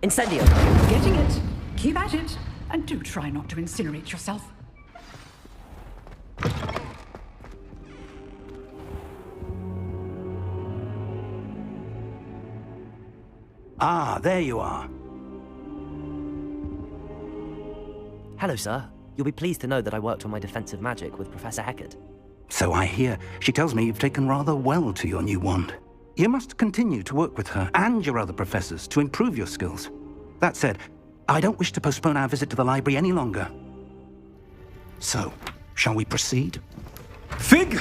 Incendio! Getting it. Keep at it. And do try not to incinerate yourself. Ah, there you are. Hello, sir. You'll be pleased to know that I worked on my defensive magic with Professor Heckard. So I hear. She tells me you've taken rather well to your new wand. You must continue to work with her and your other professors to improve your skills. That said, I don't wish to postpone our visit to the library any longer. So, shall we proceed? Fig!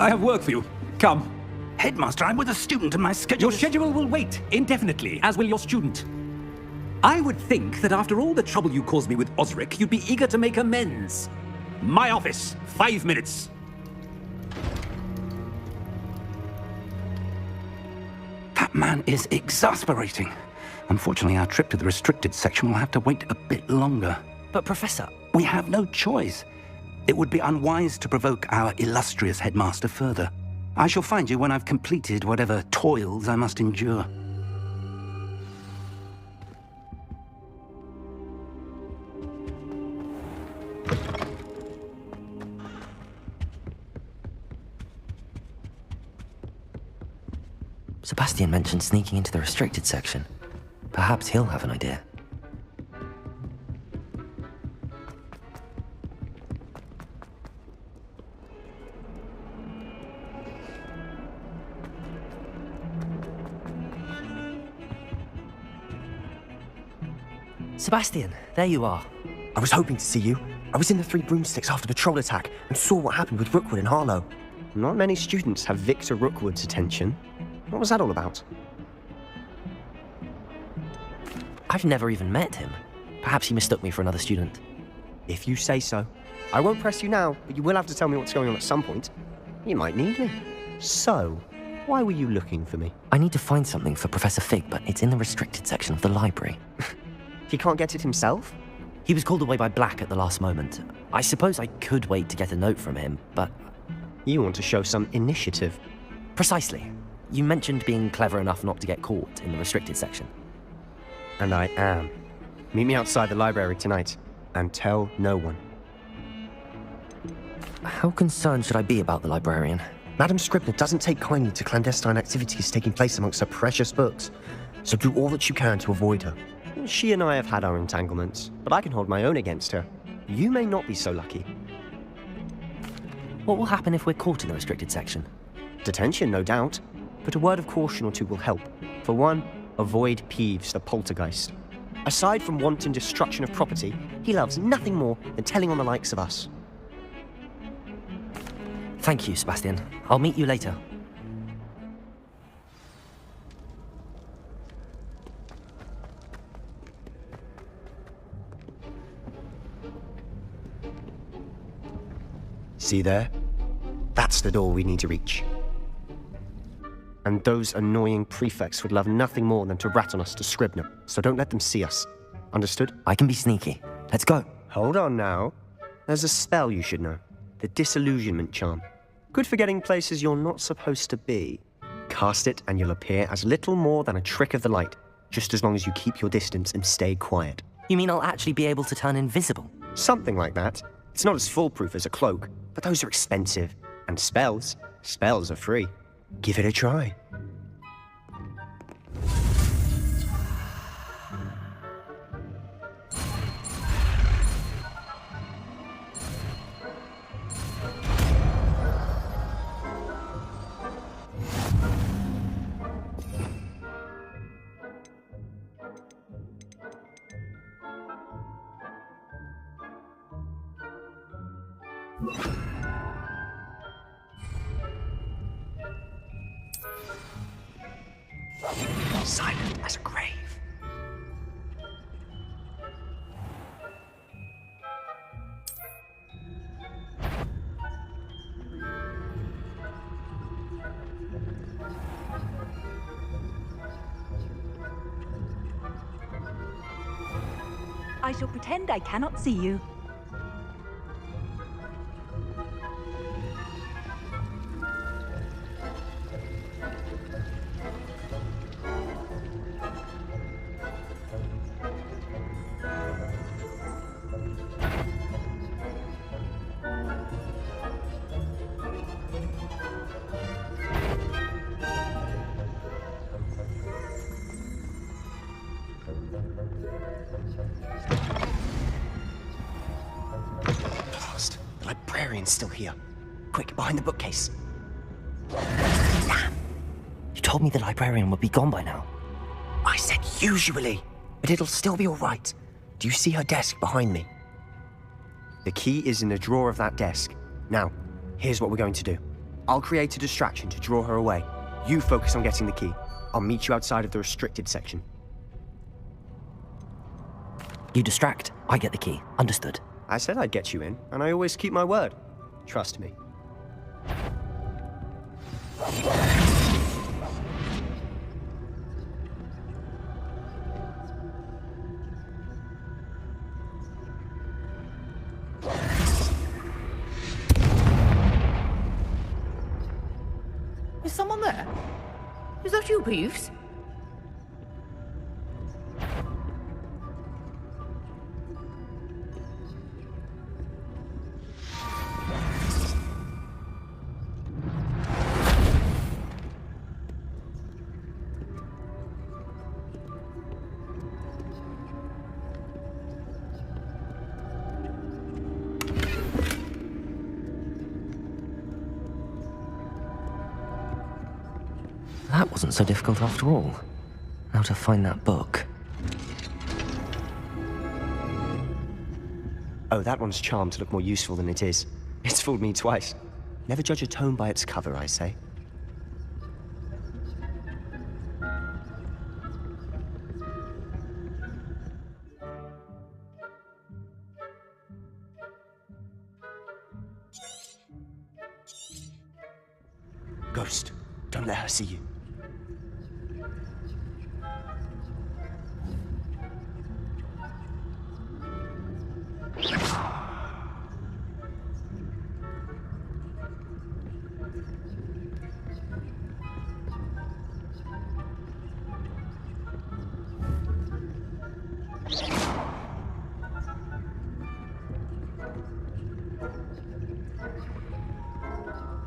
I have work for you. Come. Headmaster, I'm with a student and my schedule Your schedule will wait indefinitely, as will your student. I would think that after all the trouble you caused me with Osric, you'd be eager to make amends. My office, 5 minutes. That man is exasperating. Unfortunately, our trip to the restricted section will have to wait a bit longer. But, Professor... We have no choice. It would be unwise to provoke our illustrious headmaster further. I shall find you when I've completed whatever toils I must endure. Sebastian mentioned sneaking into the restricted section. Perhaps he'll have an idea. Sebastian, there you are. I was hoping to see you. I was in the Three Broomsticks after the troll attack and saw what happened with Rookwood and Harlow. Not many students have Victor Rookwood's attention. What was that all about? I've never even met him. Perhaps he mistook me for another student. If you say so. I won't press you now, but you will have to tell me what's going on at some point. You might need me. So, why were you looking for me? I need to find something for Professor Fig, but it's in the restricted section of the library. He can't get it himself? He was called away by Black at the last moment. I suppose I could wait to get a note from him, but... You want to show some initiative. Precisely. You mentioned being clever enough not to get caught in the restricted section. And I am. Meet me outside the library tonight, and tell no one. How concerned should I be about the librarian? Madam Scribner doesn't take kindly to clandestine activities taking place amongst her precious books, so do all that you can to avoid her. She and I have had our entanglements, but I can hold my own against her. You may not be so lucky. What will happen if we're caught in the restricted section? Detention, no doubt, but a word of caution or two will help. For one, avoid Peeves, the poltergeist. Aside from wanton destruction of property, he loves nothing more than telling on the likes of us. Thank you, Sebastian. I'll meet you later. See there? That's the door we need to reach. And those annoying prefects would love nothing more than to rat on us to Scribner, so don't let them see us. Understood? I can be sneaky. Let's go. Hold on now. There's a spell you should know. The Disillusionment Charm. Good for getting places you're not supposed to be. Cast it and you'll appear as little more than a trick of the light, just as long as you keep your distance and stay quiet. You mean I'll actually be able to turn invisible? Something like that. It's not as foolproof as a cloak, but those are expensive. And spells are free. Give it a try. Silent as a grave. I shall pretend I cannot see you. The librarian's still here. Quick, behind the bookcase. Damn. You told me the librarian would be gone by now. I said usually, but it'll still be all right. Do you see her desk behind me? The key is in the drawer of that desk. Now, here's what we're going to do. I'll create a distraction to draw her away. You focus on getting the key. I'll meet you outside of the restricted section. You distract, I get the key. Understood. I said I'd get you in, and I always keep my word. Trust me. Is someone there? Is that you, Peeves? That wasn't so difficult after all. How to find that book. Oh, that one's charmed to look more useful than it is. It's fooled me twice. Never judge a tome by its cover, I say. Ghost, don't let her see you.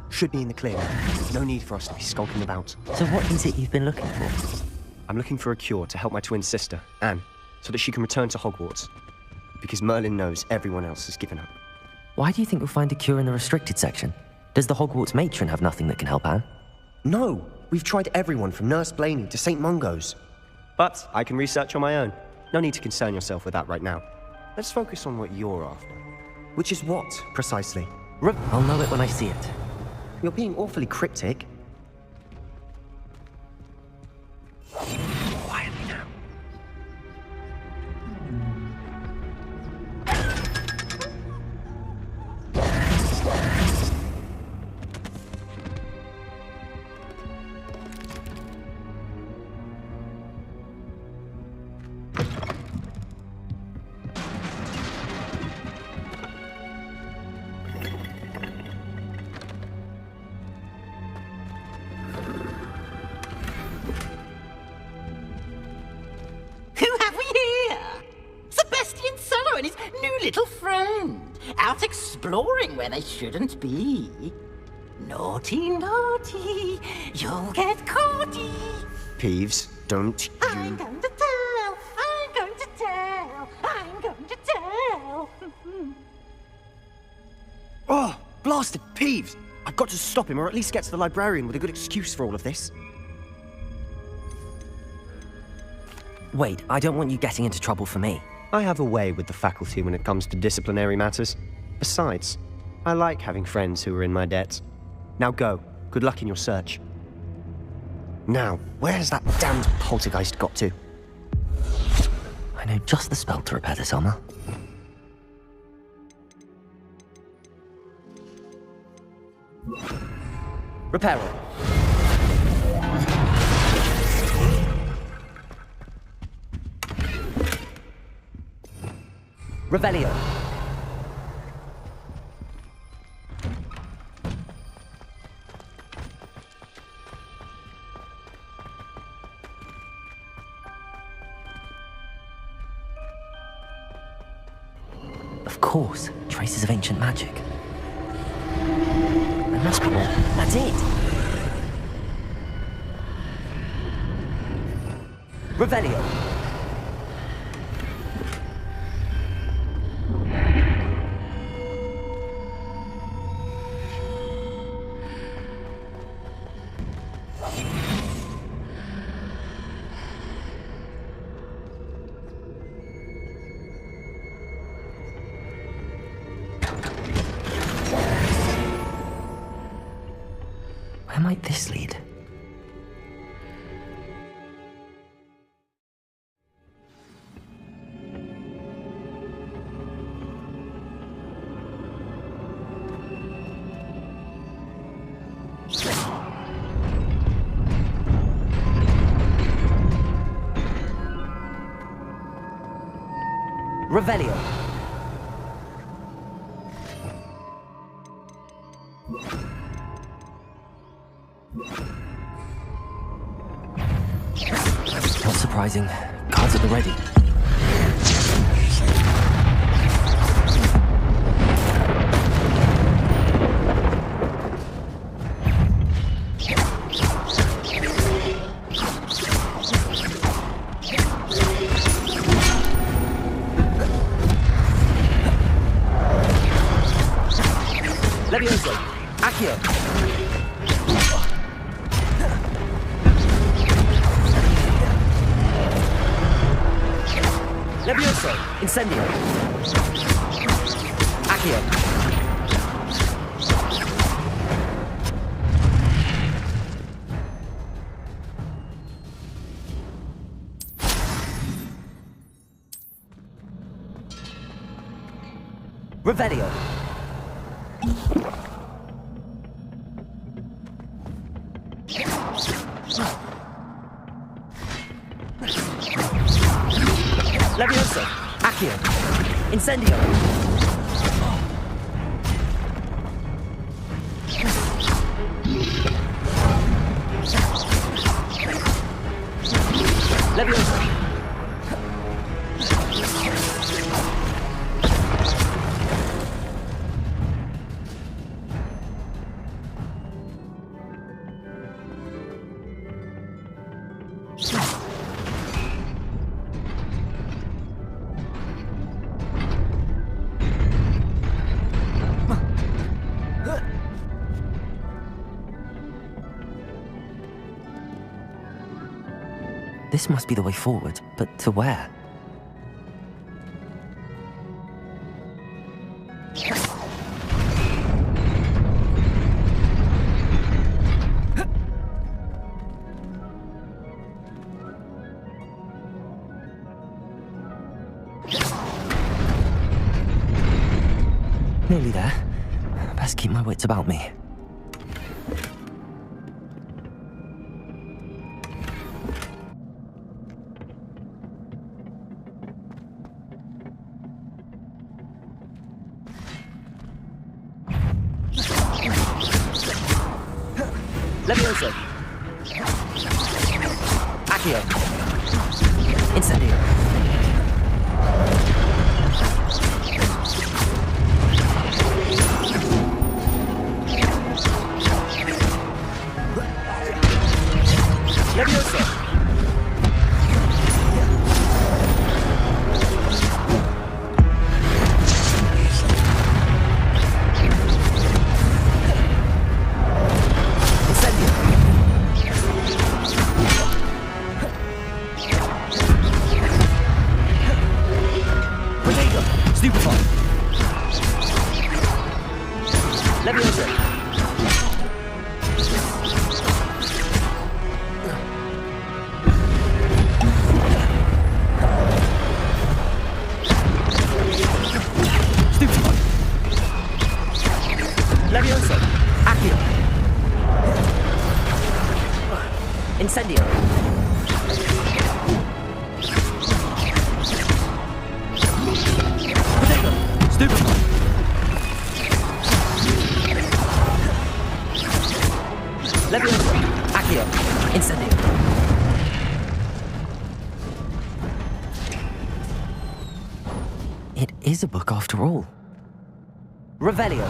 Should be in the clear. No need for us to be skulking about. So what is it you've been looking for? I'm looking for a cure to help my twin sister, Anne, so that she can return to Hogwarts. Because Merlin knows everyone else has given up. Why do you think we'll find a cure in the restricted section? Does the Hogwarts matron have nothing that can help Anne? No! We've tried everyone from Nurse Blaney to St. Mungo's. But I can research on my own. No need to concern yourself with that right now. Let's focus on what you're after. Which is what, precisely? I'll know it when I see it. You're being awfully cryptic. Quietly now. Little friend, out exploring where they shouldn't be. Naughty, naughty, you'll get caughty. Peeves, don't you... I'm going to tell, I'm going to tell, I'm going to tell. Oh, blasted Peeves! I've got to stop him, or at least get to the librarian with a good excuse for all of this. Wait, I don't want you getting into trouble for me. I have a way with the faculty when it comes to disciplinary matters. Besides, I like having friends who are in my debt. Now go. Good luck in your search. Now, where's that damned poltergeist got to? I know just the spell to repair this armor. Repair it. Revelio. Of course, traces of ancient magic. There must be more. That's it! Revelio. might this lead? Revelio. Not surprising. Cards at the ready. Levioso. Accio. Levioso. Incendio. Accio. Revelio. Levioso. Accio. Incendio. Levioso. This must be the way forward, but to where? Nearly there. Best keep my wits about me. Levioso. Accio. Incendio. Levioso. Levioso. Stupefy. Levioso. Accio. Incendio. Potato. Stupefy. Levioso. Accio. Incendio. It is a book after all. Revelio.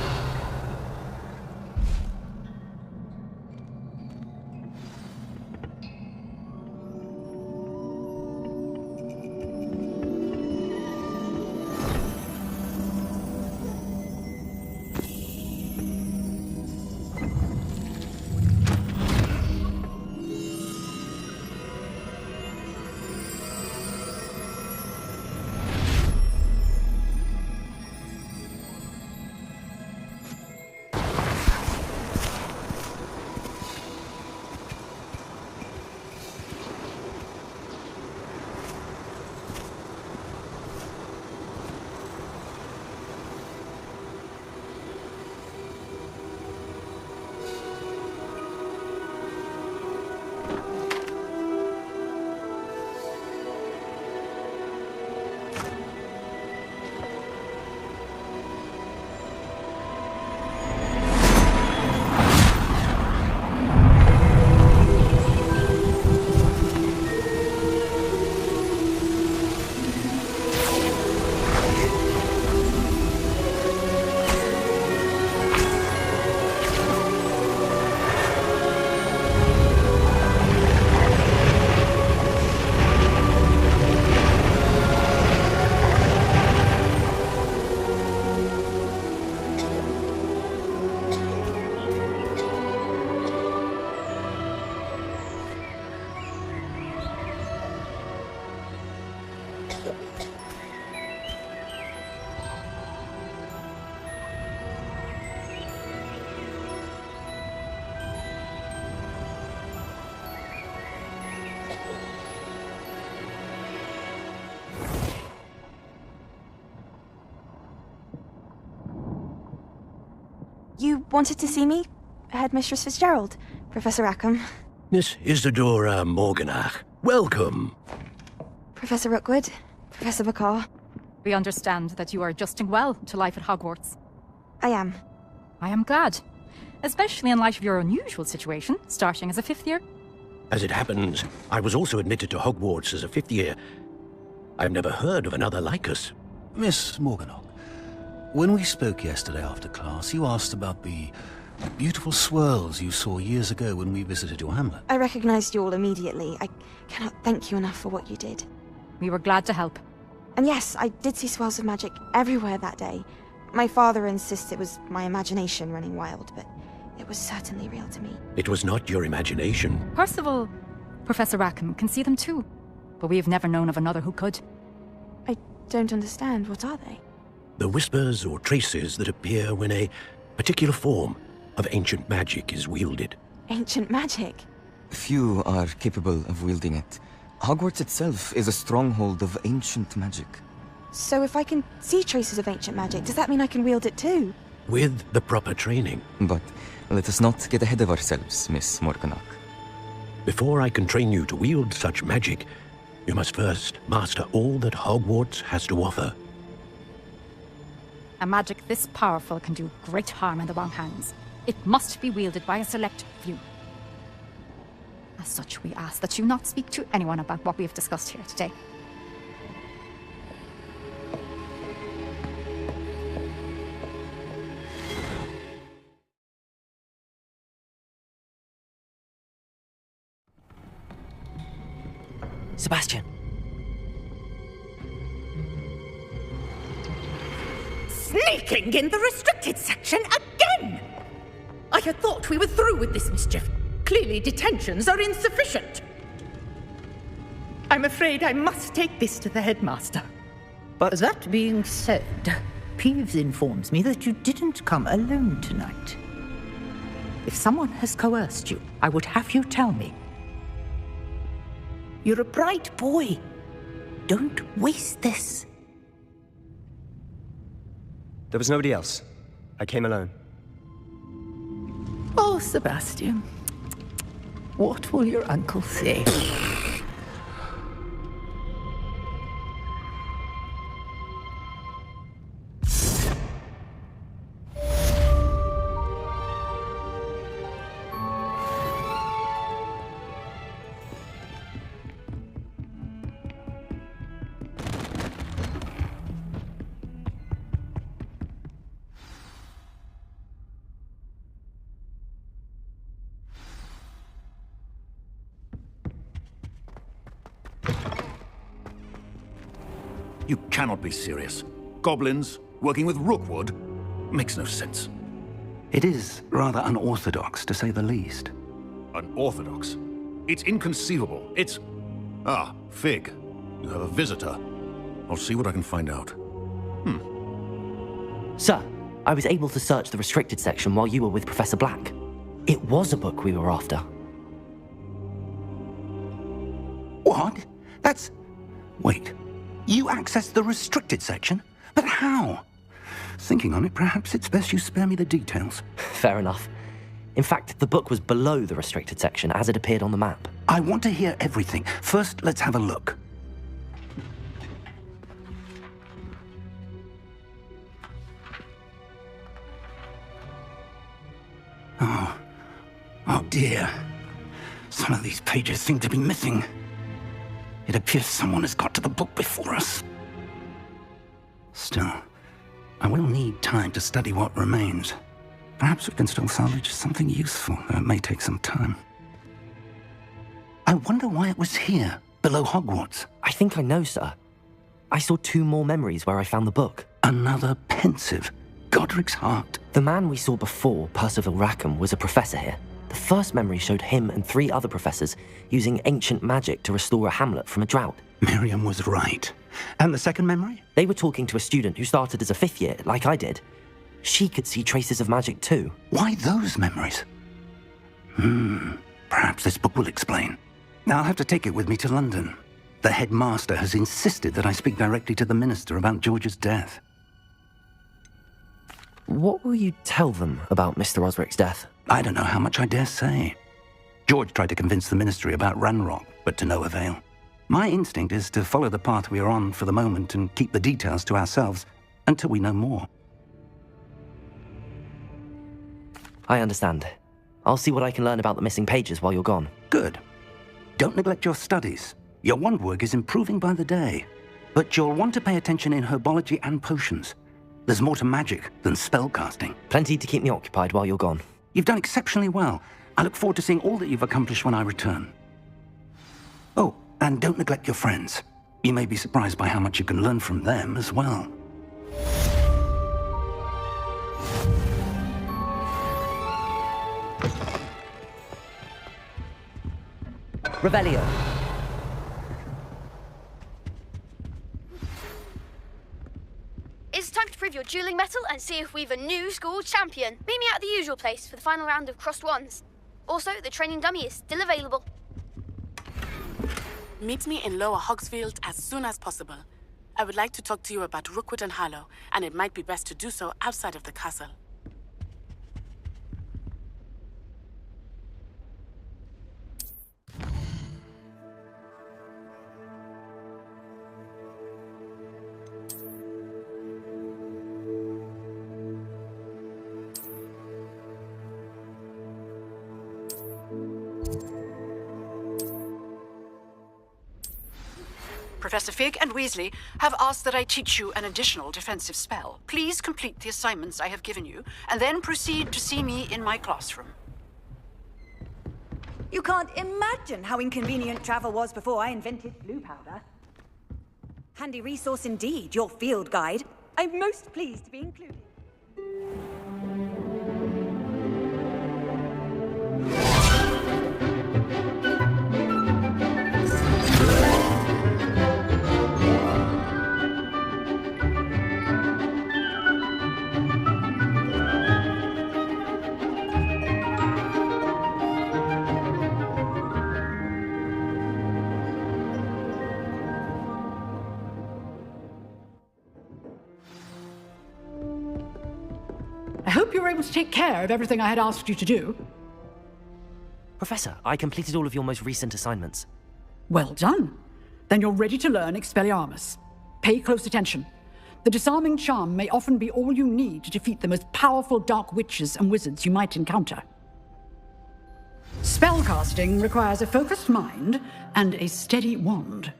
You wanted to see me? Headmistress Fitzgerald, Professor Rackham. Miss Isadora Morganach, welcome. Professor Rookwood, Professor Bakar. We understand that you are adjusting well to life at Hogwarts. I am. I am glad. Especially in light of your unusual situation, starting as a 5th year. As it happens, I was also admitted to Hogwarts as a 5th year. I've never heard of another like us. Miss Morganach, when we spoke yesterday after class, you asked about the beautiful swirls you saw years ago when we visited your hamlet. I recognized you all immediately. I cannot thank you enough for what you did. We were glad to help. And yes, I did see swirls of magic everywhere that day. My father insists it was my imagination running wild, but it was certainly real to me. It was not your imagination. Percival, Professor Rackham can see them too, but we have never known of another who could. I don't understand. What are they? The whispers or traces that appear when a particular form of ancient magic is wielded. Ancient magic? Few are capable of wielding it. Hogwarts itself is a stronghold of ancient magic. So if I can see traces of ancient magic, does that mean I can wield it too? With the proper training. But let us not get ahead of ourselves, Miss Morganach. Before I can train you to wield such magic, you must first master all that Hogwarts has to offer. A magic this powerful can do great harm in the wrong hands. It must be wielded by a select few. As such, we ask that you not speak to anyone about what we have discussed here today. Sebastian. Sneaking in the restricted section again! I had thought we were through with this mischief. Clearly detentions are insufficient. I'm afraid I must take this to the headmaster. But that being said, Peeves informs me that you didn't come alone tonight. If someone has coerced you, I would have you tell me. You're a bright boy. Don't waste this. there was nobody else. I came alone. Oh, Sebastian. What will your uncle say? You cannot be serious. Goblins working with Rookwood makes no sense. It is rather unorthodox, to say the least. Unorthodox? It's inconceivable. It's... Ah, Fig. You have a visitor. I'll see what I can find out. Sir, I was able to search the restricted section while you were with Professor Black. It was a book we were after. What? That's... Wait. You accessed the restricted section? But how? Thinking on it, perhaps it's best you spare me the details. Fair enough. In fact, the book was below the restricted section as it appeared on the map. I want to hear everything. First, let's have a look. Oh dear. Some of these pages seem to be missing. It appears someone has got to the book before us. Still, I will need time to study what remains. Perhaps we can still salvage something useful, though it may take some time. I wonder why it was here, below Hogwarts. I think I know, sir. I saw 2 more memories where I found the book. Another pensive. Godric's heart. The man we saw before, Percival Rackham, was a professor here. The first memory showed him and 3 other professors using ancient magic to restore a hamlet from a drought. Miriam was right. And the second memory? They were talking to a student who started as a 5th year, like I did. She could see traces of magic too. Why those memories? Perhaps this book will explain. Now I'll have to take it with me to London. The headmaster has insisted that I speak directly to the minister about George's death. What will you tell them about Mr. Osric's death? I don't know how much I dare say. George tried to convince the Ministry about Ranrock, but to no avail. My instinct is to follow the path we are on for the moment and keep the details to ourselves until we know more. I understand. I'll see what I can learn about the missing pages while you're gone. Good. Don't neglect your studies. Your wand work is improving by the day. But you'll want to pay attention in herbology and potions. There's more to magic than spellcasting. Plenty to keep me occupied while you're gone. You've done exceptionally well. I look forward to seeing all that you've accomplished when I return. Oh, and don't neglect your friends. You may be surprised by how much you can learn from them as well. Revelio. It's time to prove your dueling mettle and see if we've a new school champion. Meet me at the usual place for the final round of crossed wands. Also, the training dummy is still available. Meet me in Lower Hogsfield as soon as possible. I would like to talk to you about Rookwood and Harlow, and it might be best to do so outside of the castle. Professor Fig and Weasley have asked that I teach you an additional defensive spell. Please complete the assignments I have given you, and then proceed to see me in my classroom. You can't imagine how inconvenient travel was before I invented blue powder. Handy resource indeed, your field guide. I'm most pleased to be included. I hope you were able to take care of everything I had asked you to do. Professor, I completed all of your most recent assignments. Well done. Then you're ready to learn Expelliarmus. Pay close attention. The disarming charm may often be all you need to defeat the most powerful dark witches and wizards you might encounter. Spellcasting requires a focused mind and a steady wand.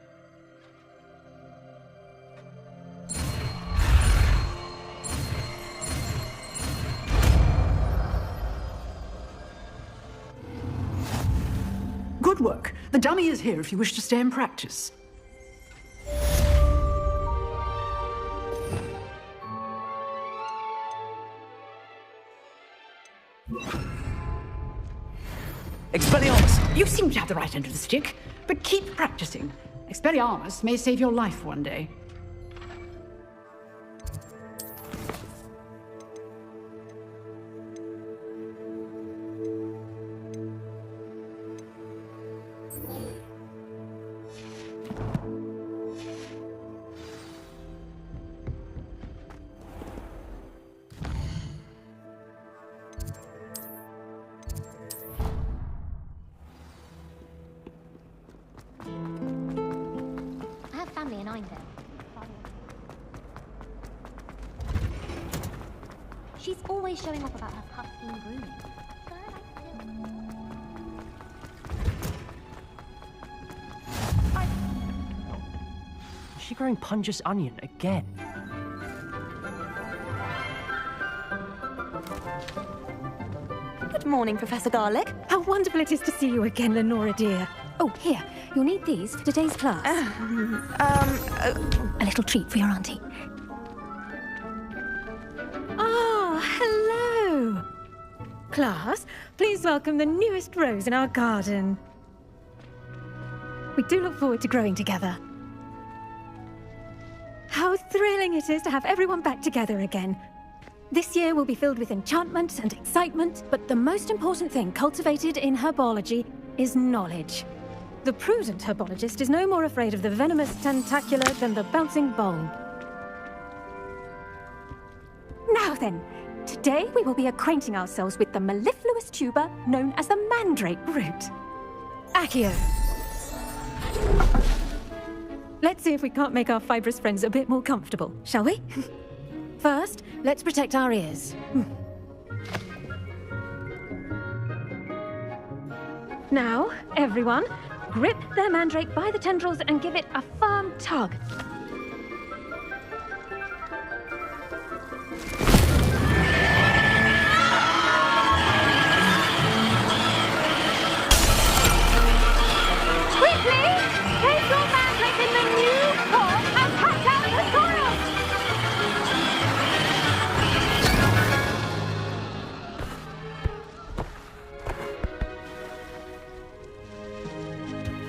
Good work. The dummy is here if you wish to stay and practice. Expelliarmus! You seem to have the right end of the stick, but keep practicing. Expelliarmus may save your life one day. She's always showing off about her puff scheme grooming. Is she growing Pungus Onion again? Good morning, Professor Garlick. How wonderful it is to see you again, Lenora dear. Oh, here. You'll need these for today's class. A little treat for your auntie. Hello! Class, please welcome the newest rose in our garden. We do look forward to growing together. How thrilling it is to have everyone back together again. This year will be filled with enchantment and excitement, but the most important thing cultivated in herbology is knowledge. The prudent herbologist is no more afraid of the venomous tentacular than the bouncing bulb. Now then, Today we will be acquainting ourselves with the mellifluous tuber known as the mandrake root. Accio. Let's see if we can't make our fibrous friends a bit more comfortable, shall we? First, let's protect our ears. Now, everyone, grip their mandrake by the tendrils and give it a firm tug. Quickly, take your mandrake in the new form and cut out the soil!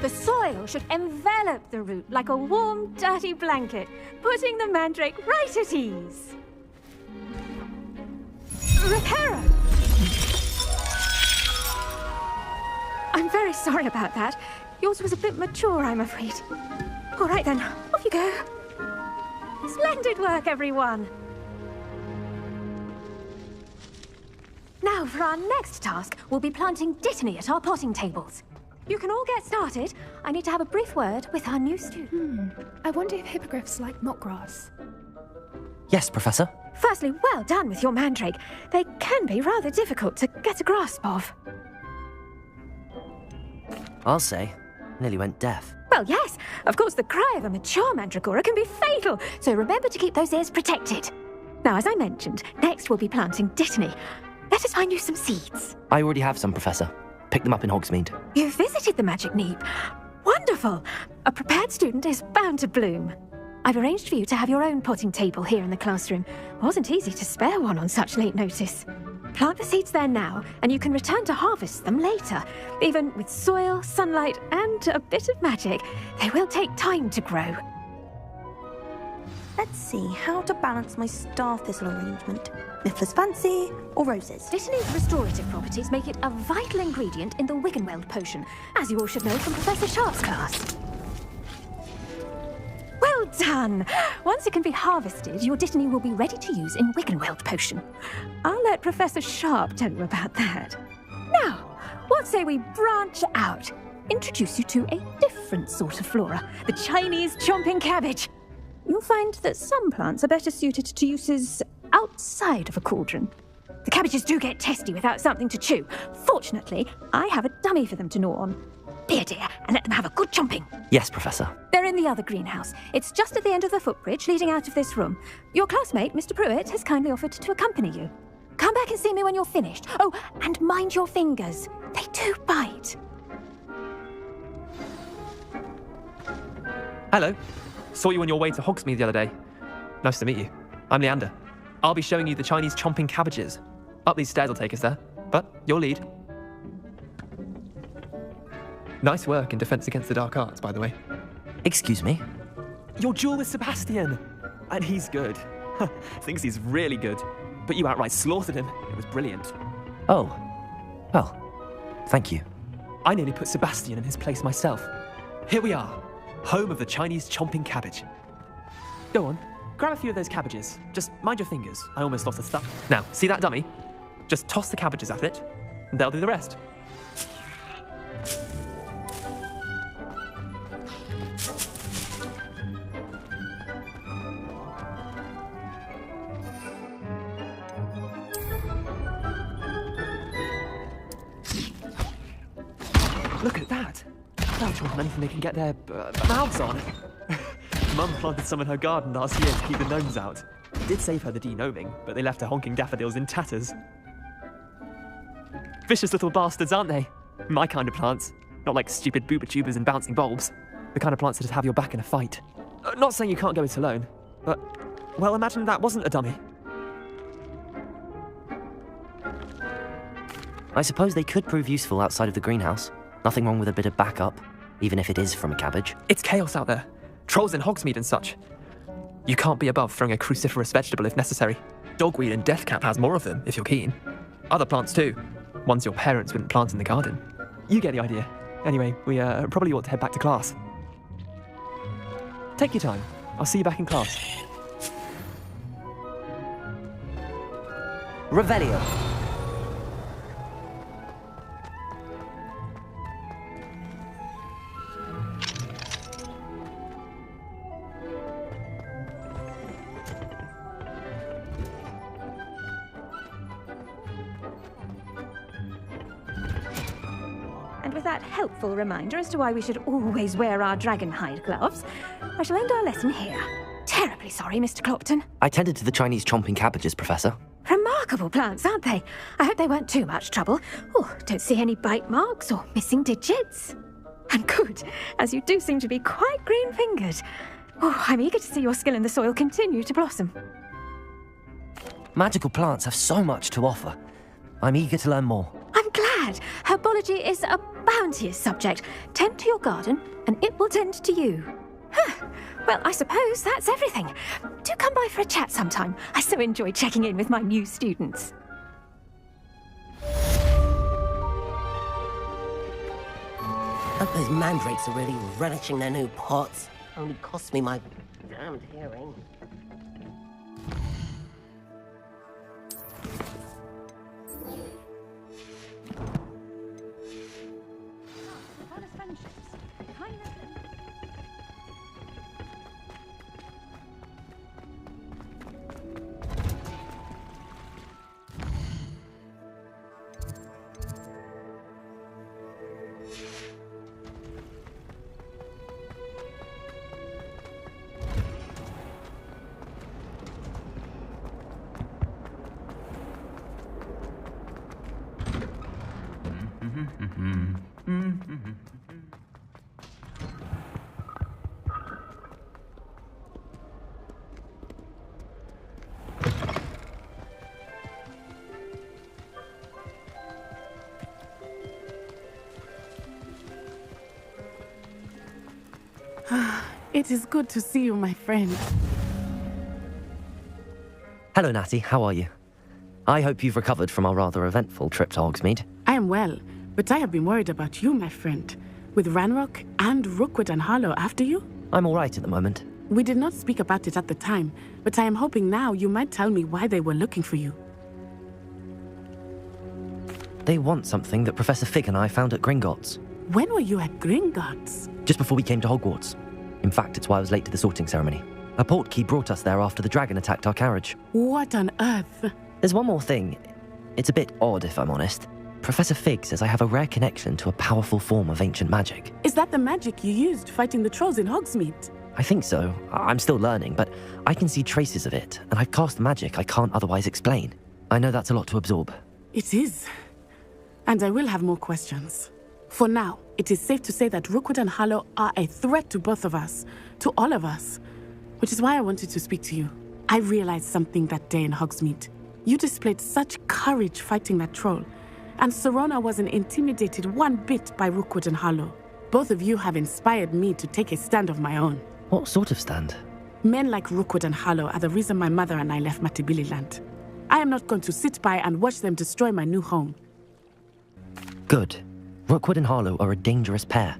The soil should envelop the root like a warm, dirty blanket, putting the mandrake right at ease. Reparo! I'm very sorry about that. Yours was a bit mature, I'm afraid. All right then, off you go. Splendid work, everyone. Now for our next task, we'll be planting dittany at our potting tables. You can all get started. I need to have a brief word with our new student. I wonder if hippogriffs like knotgrass. Yes, Professor. Firstly, well done with your mandrake. They can be rather difficult to get a grasp of. I'll say. Nearly went deaf. Well, yes. Of course, the cry of a mature mandragora can be fatal, so remember to keep those ears protected. Now, as I mentioned, next we'll be planting dittany. Let us find you some seeds. I already have some, Professor. Pick them up in Hogsmeade. You visited the Magic Neep. Wonderful. A prepared student is bound to bloom. I've arranged for you to have your own potting table here in the classroom. Wasn't easy to spare one on such late notice. Plant the seeds there now, and you can return to harvest them later. Even with soil, sunlight, and a bit of magic, they will take time to grow. Let's see how to balance my star thistle arrangement. Mifflin's fancy or roses? Dittany's restorative properties make it a vital ingredient in the Wiggenweld potion, as you all should know from Professor Sharp's class. Well done! Once it can be harvested, your dittany will be ready to use in Wiggenweld potion. I'll let Professor Sharp tell you about that. Now, what say we branch out? Introduce you to a different sort of flora, the Chinese chomping cabbage. You'll find that some plants are better suited to uses outside of a cauldron. The cabbages do get testy without something to chew. Fortunately, I have a dummy for them to gnaw on. Be a dear and let them have a good chomping. Yes, Professor. They're in the other greenhouse. It's just at the end of the footbridge leading out of this room. Your classmate, Mr. Pruitt, has kindly offered to accompany you. Come back and see me when you're finished. Oh, and mind your fingers. They do bite. Hello. Saw you on your way to Hogsmeade the other day. Nice to meet you. I'm Leander. I'll be showing you the Chinese chomping cabbages. Up these stairs will take us there, but your lead. Nice work in Defense Against the Dark Arts, by the way. Excuse me? Your duel with Sebastian! And he's good. Thinks he's really good. But you outright slaughtered him. It was brilliant. Oh. Well, thank you. I nearly put Sebastian in his place myself. Here we are, home of the Chinese chomping cabbage. Go on, grab a few of those cabbages. Just mind your fingers. I almost lost the stuff. Now, see that dummy? Just toss the cabbages at it, and they'll do the rest. Look at that! They'll chomp on anything they can get their mouths on. Mum planted some in her garden last year to keep the gnomes out. Did save her the de-gnoming, but they left her honking daffodils in tatters. Vicious little bastards, aren't they? My kind of plants. Not like stupid booba-tubers and bouncing bulbs. The kind of plants that just have your back in a fight. Not saying you can't go it alone, but, well, imagine that wasn't a dummy. I suppose they could prove useful outside of the greenhouse. Nothing wrong with a bit of backup, even if it is from a cabbage. It's chaos out there. Trolls in Hogsmeade and such. You can't be above throwing a cruciferous vegetable if necessary. Dogweed and deathcap has more of them, if you're keen. Other plants too. Ones your parents wouldn't plant in the garden. You get the idea. Anyway, we probably ought to head back to class. Take your time. I'll see you back in class. Revelio. And with that helpful reminder as to why we should always wear our dragonhide gloves, I shall end our lesson here. Terribly sorry, Mr. Clopton. I tended to the Chinese chomping cabbages, Professor. Remarkable plants, aren't they? I hope they weren't too much trouble. Oh, don't see any bite marks or missing digits. And good, as you do seem to be quite green-fingered. Oh, I'm eager to see your skill in the soil continue to blossom. Magical plants have so much to offer. I'm eager to learn more. I'm glad. Herbology is a bounteous subject. Tend to your garden, and it will tend to you. Huh. Well, I suppose that's everything. Do come by for a chat sometime. I so enjoy checking in with my new students. Hope those mandrakes are really relishing their new pots. Only cost me my damned hearing. It is good to see you, my friend. Hello, Natty. How are you? I hope you've recovered from our rather eventful trip to Hogsmeade. I am well, but I have been worried about you, my friend. With Ranrock and Rookwood and Harlow after you? I'm all right at the moment. We did not speak about it at the time, but I am hoping now you might tell me why they were looking for you. They want something that Professor Fig and I found at Gringotts. When were you at Gringotts? Just before we came to Hogwarts. In fact, it's why I was late to the sorting ceremony. A portkey brought us there after the dragon attacked our carriage. What on earth? There's one more thing. It's a bit odd, if I'm honest. Professor Fig says I have a rare connection to a powerful form of ancient magic. Is that the magic you used fighting the trolls in Hogsmeade? I think so. I'm still learning, but I can see traces of it, and I've cast magic I can't otherwise explain. I know that's a lot to absorb. It is. And I will have more questions. For now, it is safe to say that Rookwood and Harlow are a threat to both of us, to all of us. Which is why I wanted to speak to you. I realized something that day in Hogsmeade. You displayed such courage fighting that troll, and Serona wasn't intimidated one bit by Rookwood and Harlow. Both of you have inspired me to take a stand of my own. What sort of stand? Men like Rookwood and Harlow are the reason my mother and I left Matibili Land. I am not going to sit by and watch them destroy my new home. Good. Rookwood and Harlow are a dangerous pair.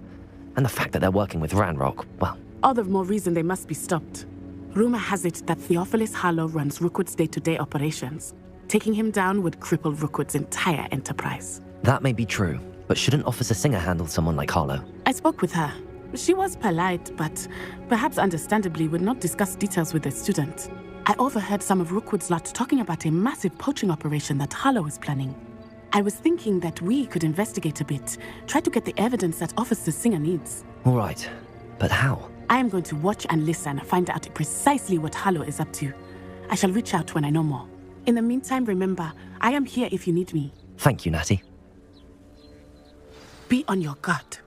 And the fact that they're working with Ranrock, well... All the more reason they must be stopped. Rumor has it that Theophilus Harlow runs Rookwood's day-to-day operations. Taking him down would cripple Rookwood's entire enterprise. That may be true, but shouldn't Officer Singer handle someone like Harlow? I spoke with her. She was polite, but perhaps understandably would not discuss details with the student. I overheard some of Rookwood's lot talking about a massive poaching operation that Harlow is planning. I was thinking that we could investigate a bit, try to get the evidence that Officer Singer needs. All right, but how? I am going to watch and listen, find out precisely what Harlow is up to. I shall reach out when I know more. In the meantime, remember, I am here if you need me. Thank you, Natty. Be on your guard.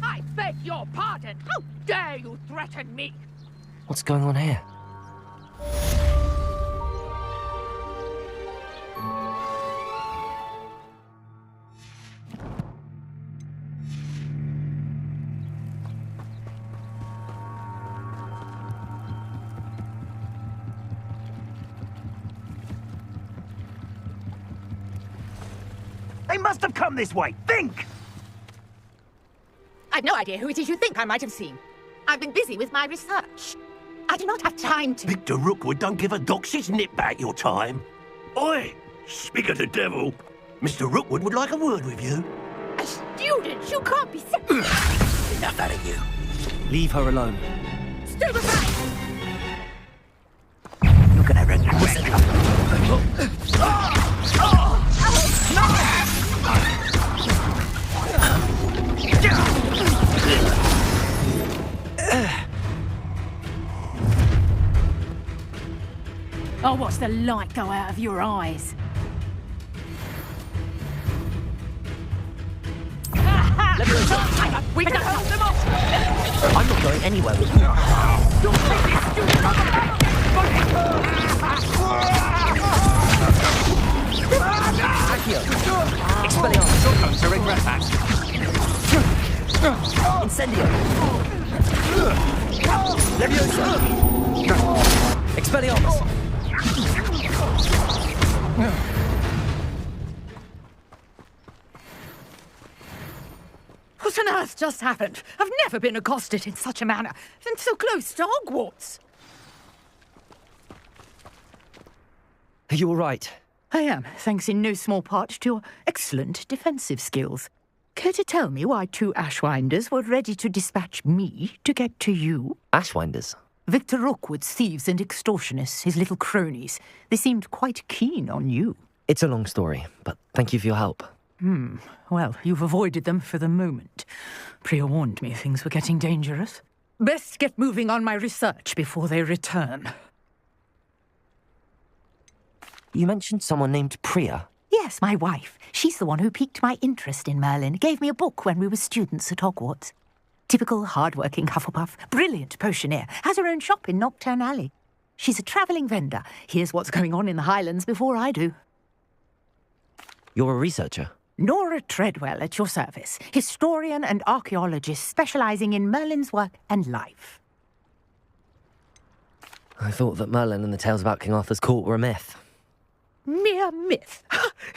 I beg your pardon! How dare you threaten me? What's going on here? They must have come this way. Think! I've no idea who it is you think I might have seen. I've been busy with my research. I do not have time to... Victor Rookwood don't give a doxy's nip back your time. Oi! Speak of the devil. Mr. Rookwood would like a word with you. A student? You can't be... Enough out of you. Leave her alone. Stand aside! You're gonna regret I'll watch the light go out of your eyes. We can hold them off! I'm not going anywhere with you. Accio! Expelliarmus! Shotguns are in red packs. Incendio! Leviosa! Expelliarmus! What on earth just happened? I've never been accosted in such a manner, and so close to Hogwarts. Are you all right? I am, thanks in no small part to your excellent defensive skills. Care to tell me why 2 Ashwinders were ready to dispatch me to get to you? Ashwinders? Victor Rookwood's thieves and extortionists, his little cronies. They seemed quite keen on you. It's a long story, but thank you for your help. Well, you've avoided them for the moment. Priya warned me things were getting dangerous. Best get moving on my research before they return. You mentioned someone named Priya. Yes, my wife. She's the one who piqued my interest in Merlin. Gave me a book when we were students at Hogwarts. Typical hard-working Hufflepuff. Brilliant potioneer. Has her own shop in Knockturn Alley. She's a travelling vendor. Hears what's going on in the Highlands before I do. You're a researcher? Nora Treadwell at your service. Historian and archaeologist specialising in Merlin's work and life. I thought that Merlin and the tales about King Arthur's court were a myth. Mere myth.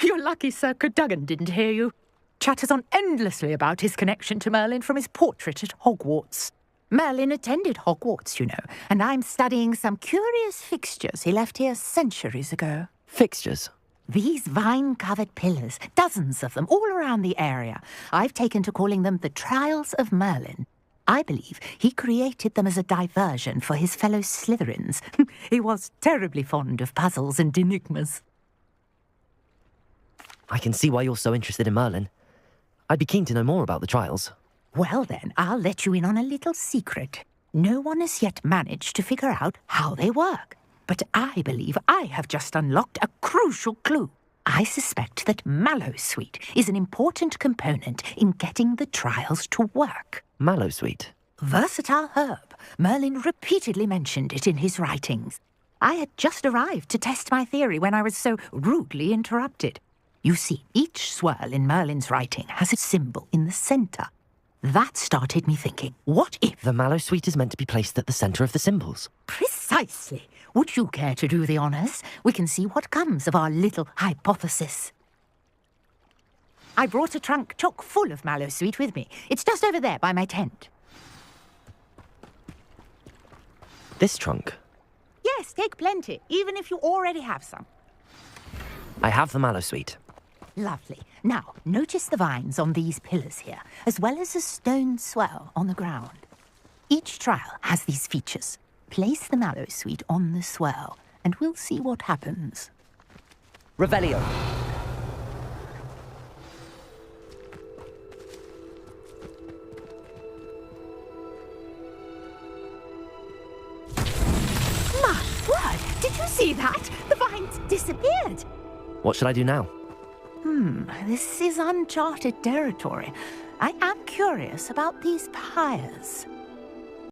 You're lucky Sir Cadogan didn't hear you. Chatters on endlessly about his connection to Merlin from his portrait at Hogwarts. Merlin attended Hogwarts, you know, and I'm studying some curious fixtures he left here centuries ago. Fixtures? These vine-covered pillars, dozens of them, all around the area. I've taken to calling them the Trials of Merlin. I believe he created them as a diversion for his fellow Slytherins. He was terribly fond of puzzles and enigmas. I can see why you're so interested in Merlin. I'd be keen to know more about the trials. Well then, I'll let you in on a little secret. No one has yet managed to figure out how they work. But I believe I have just unlocked a crucial clue. I suspect that Mallowsweet is an important component in getting the trials to work. Mallowsweet? Versatile herb. Merlin repeatedly mentioned it in his writings. I had just arrived to test my theory when I was so rudely interrupted. You see, each swirl in Merlin's writing has a symbol in the centre. That started me thinking, what if... The Mallowsweet is meant to be placed at the centre of the symbols. Precisely. Would you care to do the honours? We can see what comes of our little hypothesis. I brought a trunk chock full of Mallowsweet with me. It's just over there by my tent. This trunk? Yes, take plenty, even if you already have some. I have the Mallowsweet. Lovely. Now, notice the vines on these pillars here, as well as a stone swell on the ground. Each trial has these features. Place the Mallowsweet on the swell, and we'll see what happens. Revelio. My word! Did you see that? The vines disappeared. What should I do now? This is uncharted territory. I am curious about these pyres.